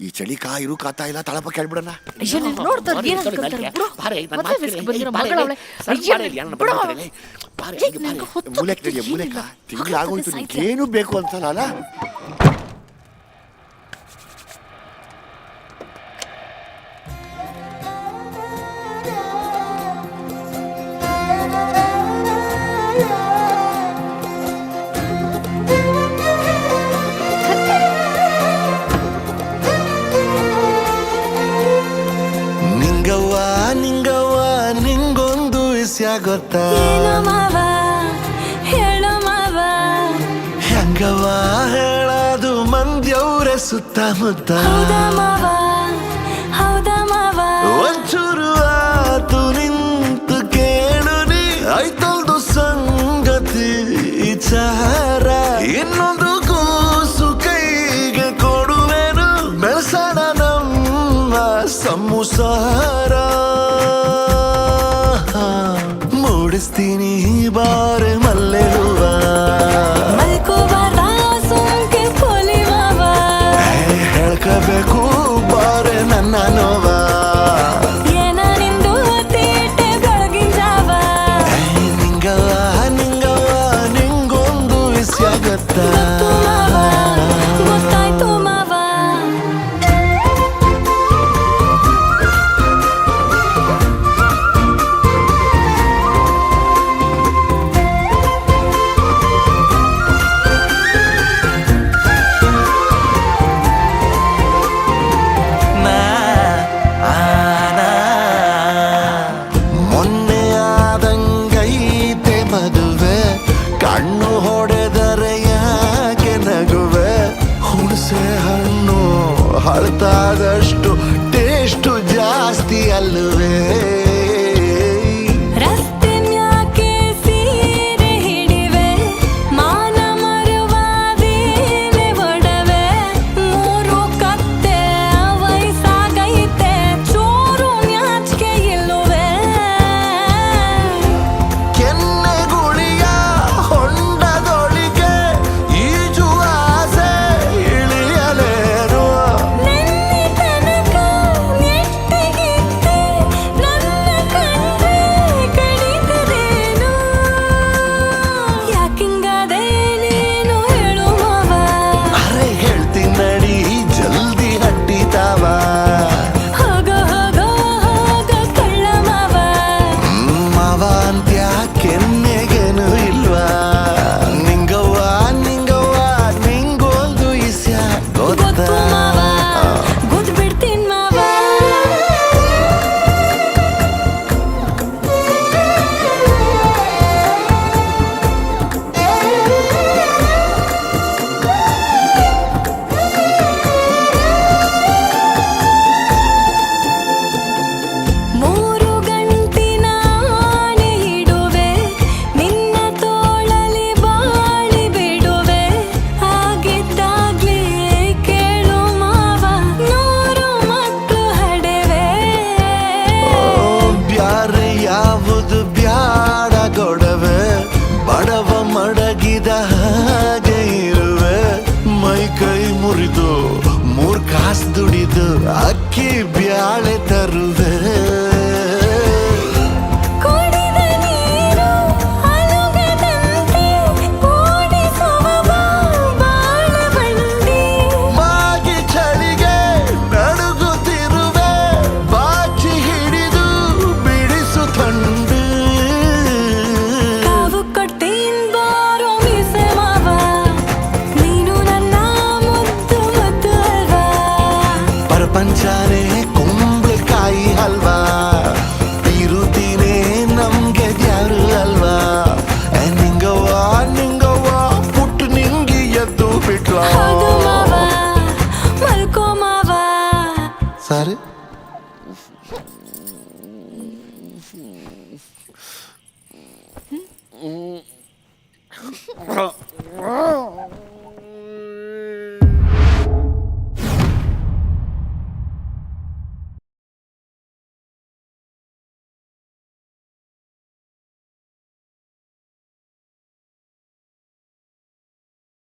ಈ ಚಳಿ ಕಾಯಿರು ಕಾತಾ ಇಲ್ಲ ತಳಪ ಕೇಳ್ಬಿಡಣ. ಮೂಲೆಕ ತಿಂಗಳಾಗೋಯ್ತು, ನಿಂಗೇನು ಬೇಕು ಅಂತಲ್ಲ. ನಿಂಗವ್ವ ನಿಂಗೊಂದು ವಿಷಯ ಗೊತ್ತಾ? ಹೆಂಗವ್ವ ಹೇಳದು ಮಂದ್ಯವ್ರೆ ಸುತ್ತಮುತ್ತ. ಒಂಚೂರು ಆತು ನಿಂತು ಕೇಳು ನೀ, ಆಯ್ತಲ್ದು ಸಂಗತಿ ವಿಚಾರ. ಇನ್ನೊಂದು ಕೂಸು ಕೈಗೆ ಕೊಡುವೆನು, ಬೆಳ್ಸಣ ನಮ್ಮ ಸಂಸಾರ. ಮೂಡಿಸ್ತೀನಿ ಬಾರೆ ಮಲ್ಲೆ ಹೂವ, ಹೇಳ್ಕಬೇಕು ಬಾರೆ ನನ್ನ ನೋವ. ನಿಂಗವ್ವ ನಿಂಗೊಂದು ವಿಷಯ ಗೊತ್ತಾ? ಕಣ್ಣು ಹೊಡೆದರೆ ಯಾಕೆ ನಗುವೆ? ಹುಣಸೆ ಹಣ್ಣು ಹಳತಾದಷ್ಟು ಟೇಸ್ಟು ಜಾಸ್ತಿ ಅಲ್ಲವೇ?